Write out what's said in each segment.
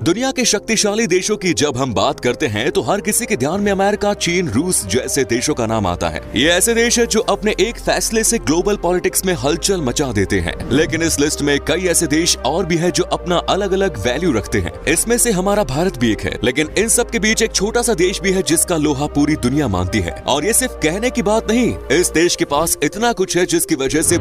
दुनिया के शक्तिशाली देशों की जब हम बात करते हैं तो हर किसी के ध्यान में अमेरिका, चीन, रूस जैसे देशों का नाम आता है। ये ऐसे देश है जो अपने एक फैसले से ग्लोबल पॉलिटिक्स में हलचल मचा देते हैं। लेकिन इस लिस्ट में कई ऐसे देश और भी है जो अपना अलग अलग वैल्यू रखते हैं। इसमें से हमारा भारत भी एक है। लेकिन इन सब के बीच एक छोटा सा देश भी है जिसका लोहा पूरी दुनिया मानती है। और ये सिर्फ कहने की बात नहीं, इस देश के पास इतना कुछ है जिसकी वजह से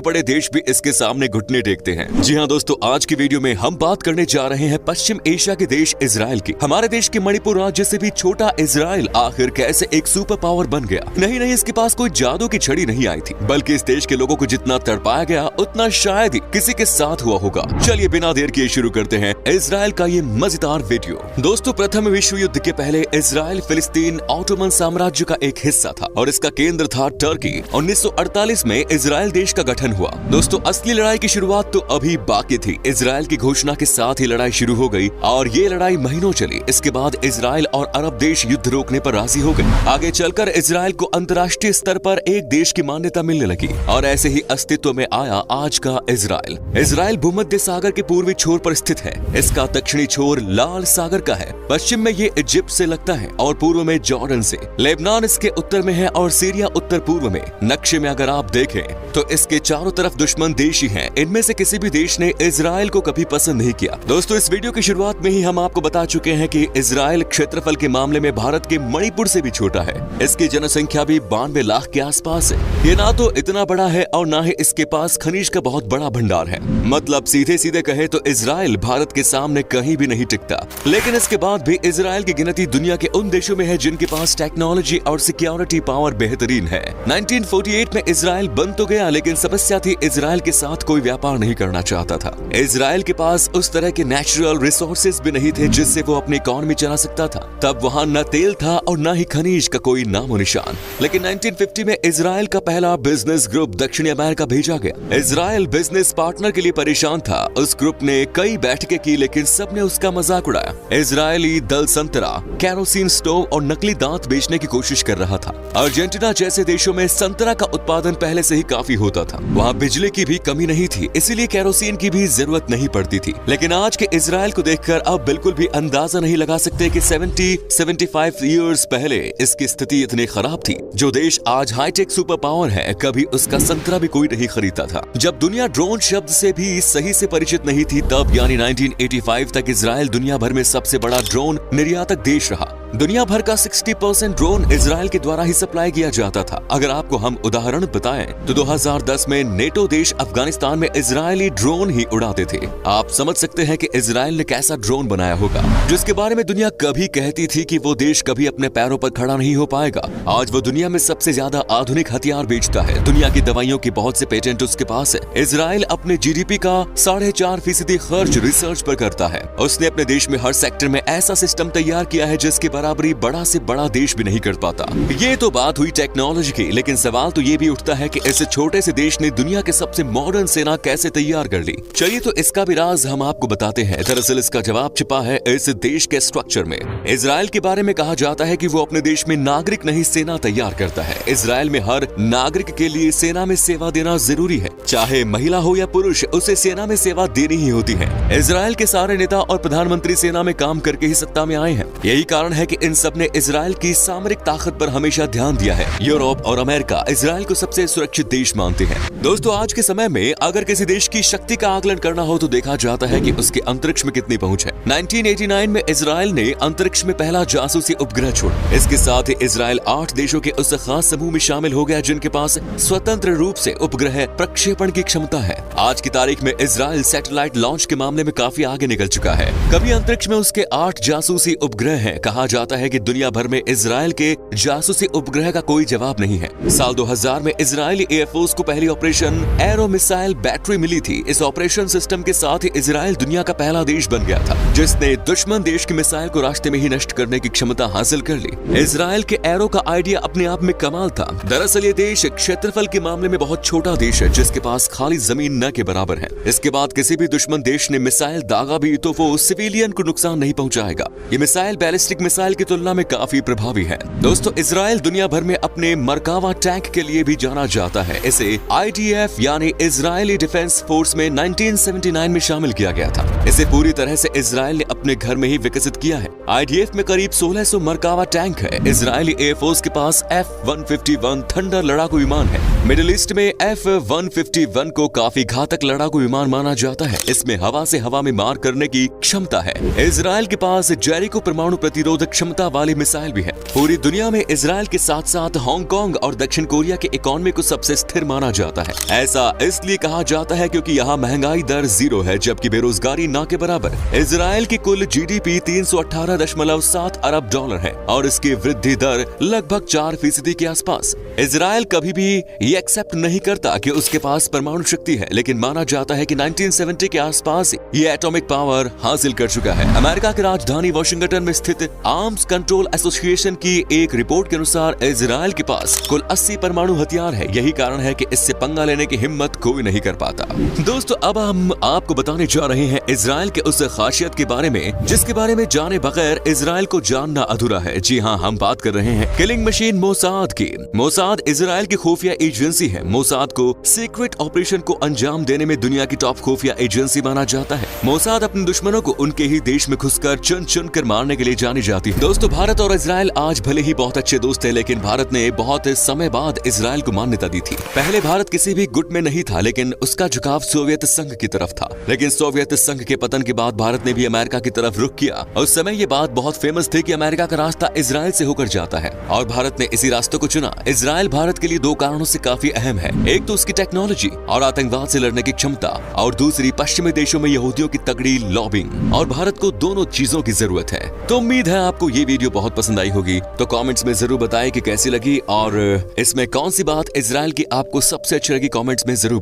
बड़े देश भी इसके सामने घुटने टेकते हैं। जी हाँ दोस्तों, आज की वीडियो में हम बात करने जा रहे हैं पश्चिम एशिया के देश इजराइल की। हमारे देश के मणिपुर राज्य से भी छोटा इजराइल आखिर कैसे एक सुपर पावर बन गया। नहीं, इसके पास कोई जादू की छड़ी नहीं आई थी, बल्कि इस देश के लोगों को जितना तड़पाया गया उतना शायद ही किसी के साथ हुआ होगा। चलिए बिना देर किए शुरू करते हैं इजराइल का ये मजेदार वीडियो। दोस्तों, प्रथम विश्व युद्ध के पहले इजराइल फिलिस्तीन ऑटोमन साम्राज्य का एक हिस्सा था और इसका केंद्र था टर्की। 1948 में इजराइल देश का गठन हुआ। दोस्तों, असली लड़ाई की शुरुआत तो अभी बाकी थी। इजराइल की घोषणा के साथ ही लड़ाई शुरू हो गई और ये लड़ाई महीनों चली। इसके बाद इजराइल और अरब देश युद्ध रोकने पर राजी हो गए। आगे चलकर इजराइल को अंतर्राष्ट्रीय स्तर पर एक देश की मान्यता मिलने लगी और ऐसे ही अस्तित्व में आया आज का इजराइल। इजराइल भूमध्य सागर के पूर्वी छोर पर स्थित है। इसका दक्षिणी छोर लाल सागर का है। पश्चिम में ये इजिप्ट से लगता है और पूर्व में जॉर्डन से। लेबनान इसके उत्तर में है और सीरिया उत्तर पूर्व में। नक्शे में अगर आप देखें तो इसके चारों तरफ दुश्मन देश ही हैं। इनमें से किसी भी देश ने इजराइल को कभी पसंद नहीं किया। दोस्तों, इस वीडियो की शुरुआत में ही हम आपको बता चुके हैं कि इजराइल क्षेत्रफल के मामले में भारत के मणिपुर से भी छोटा है। इसकी जनसंख्या भी 92 लाख के आसपास है। ये ना तो इतना बड़ा है और ना ही इसके पास खनिज का बहुत बड़ा भंडार है। मतलब सीधे कहे तो इजराइल भारत के सामने कहीं भी नहीं टिकता। लेकिन इसके बाद भी इजराइल की गिनती दुनिया के उन देशों में है जिनके पास टेक्नोलॉजी और सिक्योरिटी पावर बेहतरीन है। 1948 में इजराइल बन तो गया, लेकिन समस्या थी इजराइल के साथ कोई व्यापार नहीं करना चाहता था। इजराइल के पास उस तरह के नेचुरल रिसोर्सेज भी नहीं थे जिससे वो अपनी इकोनॉमी चला सकता था। तब वहाँ न तेल था और न ही खनिज का कोई नामो निशान। लेकिन 1950 में इजराइल का पहला बिजनेस ग्रुप दक्षिणी अमेरिका भेजा गया। इजराइल बिजनेस पार्टनर के लिए परेशान था। उस ग्रुप ने कई बैठकें की, लेकिन सबने उसका मजाक उड़ाया। इजरायली दल संतरा, केरोसिन स्टोव और नकली दांत बेचने की कोशिश कर रहा था। अर्जेंटीना जैसे देशों में संतरा का उत्पादन पहले से ही काफी होता था। वहाँ बिजली की भी कमी नहीं थी, इसीलिए केरोसिन की भी जरूरत नहीं पड़ती थी। लेकिन आज के इजराइल को देखकर अब बिल्कुल भी अंदाजा नहीं लगा सकते कि 75 ईयर्स पहले इसकी स्थिति इतनी खराब थी। जो देश आज हाईटेक सुपर पावर है, कभी उसका संतरा भी कोई नहीं खरीदता था। जब दुनिया ड्रोन शब्द से भी सही से परिचित नहीं थी, तब यानी 1985 तक इजराइल दुनिया भर में सबसे बड़ा ड्रोन निर्यातक देश रहा। दुनिया भर का 60% ड्रोन इजराइल के द्वारा ही सप्लाई किया जाता था। अगर आपको हम उदाहरण बताएं तो 2010 में नेटो देश अफगानिस्तान में इजरायली ड्रोन ही उड़ाते थे। आप समझ सकते हैं कि इजराइल ने कैसा ड्रोन बनाया होगा, जिसके बारे में दुनिया कभी कहती थी कि वो देश कभी अपने पैरों पर खड़ा नहीं हो पाएगा। आज वो दुनिया में सबसे ज्यादा आधुनिक हथियार बेचता है। दुनिया की दवाइयों की बहुत से पेटेंट उसके पास है। इजराइल अपने जीडीपी का 4.5% खर्च रिसर्च पर करता है। उसने अपने देश में हर सेक्टर में ऐसा सिस्टम तैयार किया है जिसके बराबरी बड़ा से बड़ा देश भी नहीं कर पाता। ये तो बात हुई टेक्नोलॉजी की, लेकिन सवाल तो ये भी उठता है कि इस छोटे से देश ने दुनिया के सबसे मॉडर्न सेना कैसे तैयार कर ली। चलिए तो इसका भी राज हम आपको बताते हैं। दरअसल इसका जवाब छिपा है इस देश के स्ट्रक्चर में। इजराइल के बारे में कहा जाता है कि वो अपने देश में नागरिक नहीं सेना तैयार करता है। इजराइल में हर नागरिक के लिए सेना में सेवा देना जरूरी है, चाहे महिला हो या पुरुष, उसे सेना में सेवा देनी ही होती है। इजराइल के सारे नेता और प्रधानमंत्री सेना में काम करके ही सत्ता में आए हैं। यही कारण है कि इन सब ने इजराइल की सामरिक ताकत पर हमेशा ध्यान दिया है। यूरोप और अमेरिका इजराइल को सबसे सुरक्षित देश मानते हैं। दोस्तों, आज के समय में अगर किसी देश की शक्ति का आकलन करना हो तो देखा जाता है कि उसके अंतरिक्ष में कितनी पहुंच है। 1989 में इजराइल ने अंतरिक्ष में पहला जासूसी उपग्रह छोड़ा। इसके साथ ही इजराइल 8 देशों के उस खास समूह में शामिल हो गया जिनके पास स्वतंत्र रूप से उपग्रह प्रक्षेपण की क्षमता है। आज की तारीख में इजराइल सैटेलाइट लॉन्च के मामले में काफी आगे निकल चुका है। कभी अंतरिक्ष में उसके 8 जासूसी उपग्रह हैं। कहा जाता है कि दुनिया भर में इजराइल के जासूसी उपग्रह का कोई जवाब नहीं है। साल 2000 में इजरायली एयरफोर्स को पहली ऑपरेशन एरो मिसाइल बैटरी मिली थी। इस ऑपरेशन सिस्टम के साथ ही इजराइल दुनिया का पहला देश बन गया था जिसने दुश्मन देश की मिसाइल को रास्ते में ही नष्ट करने की क्षमता हासिल कर ली। इजराइल के एरो का आइडिया अपने आप में कमाल था। दरअसल ये देश क्षेत्रफल के मामले में बहुत छोटा देश है जिसके पास खाली जमीन न के बराबर है। इसके बाद किसी भी दुश्मन देश ने मिसाइल दागा भी तो वो सिविलियन को नुकसान नहीं पहुंचाएगा। ये मिसाइल बैलिस्टिक मिसाइल मिसाइल की तुलना में काफी प्रभावी है। दोस्तों, इजराइल दुनिया भर में अपने मरकावा टैंक के लिए भी जाना जाता है। इसे IDF यानी इजरायली डिफेंस फोर्स में 1979 में शामिल किया गया था। इसे पूरी तरह से इजराइल ने अपने घर में ही विकसित किया है। IDF में करीब 1600 मरकावा टैंक है। इजरायली एयरफोर्स के पास F-151 थंडर लड़ाकू विमान है। मिडिल ईस्ट में F-151 को काफी घातक लड़ाकू विमान माना जाता है। इसमें हवा से हवा में मार करने की क्षमता है। इजराइल के पास जेरिको परमाणु प्रतिरोधक क्षमता वाली मिसाइल भी है। पूरी दुनिया में इजराइल के साथ साथ हांगकांग और दक्षिण कोरिया के इकोनॉमी को सबसे स्थिर माना जाता है। ऐसा इसलिए कहा जाता है क्योंकि यहाँ महंगाई दर 0 है, जबकि बेरोजगारी ना के बराबर। इजराइल की कुल GDP 318.7 अरब डॉलर है और इसकी वृद्धि दर लगभग 4% के आसपास। इजराइल कभी भी ये एक्सेप्ट नहीं करता कि उसके पास परमाणु शक्ति है, लेकिन माना जाता है कि 1970 के आसपास ये एटॉमिक पावर हासिल कर चुका है। अमेरिका की राजधानी वॉशिंगटन में स्थित आर्म्स कंट्रोल एसोसिएशन की एक रिपोर्ट के अनुसार इजराइल के पास कुल 80 परमाणु हथियार है। यही कारण है कि इससे पंगा लेने की हिम्मत कोई नहीं कर पाता। दोस्तों, अब हम आपको बताने जा रहे हैं इजराइल के उस खासियत के बारे में जिसके बारे में जाने बगैर इजराइल को जानना अधूरा है। जी हाँ, हम बात कर रहे हैं किलिंग मशीन मोसाद की। मोसाद इजराइल की खुफिया एजेंसी है। मोसाद को सीक्रेट ऑपरेशन को अंजाम देने में दुनिया की टॉप खुफिया एजेंसी माना जाता है। मोसाद अपने दुश्मनों को उनके ही देश में घुसकर चुन चुन कर मारने के लिए जानी जाती है। दोस्तों, भारत और इजराइल आज भले ही बहुत अच्छे दोस्त थे, लेकिन भारत ने बहुत समय बाद इजराइल को मान्यता दी थी। पहले भारत किसी भी गुट में नहीं था, लेकिन उसका झुकाव सोवियत संघ की तरफ था। लेकिन सोवियत संघ के पतन के बाद भारत ने भी अमेरिका की तरफ रुख किया। उस समय ये बात बहुत फेमस थी कि अमेरिका का रास्ता इजराइल से होकर जाता है और भारत ने इसी रास्ते को चुना। इजराइल भारत के लिए 2 कारणों से काफी अहम है। एक तो उसकी टेक्नोलॉजी और आतंकवाद से लड़ने की क्षमता, और दूसरी पश्चिमी देशों में यहूदियों की तगड़ी लॉबिंग। और भारत को दोनों चीजों की जरूरत है। तो उम्मीद है आपको ये वीडियो बहुत पसंद आई होगी। तो कमेंट्स में जरूर बताएं कि कैसी लगी और इसमें कौन सी बात इजराइल की आपको सबसे अच्छी लगी। कमेंट्स में जरूर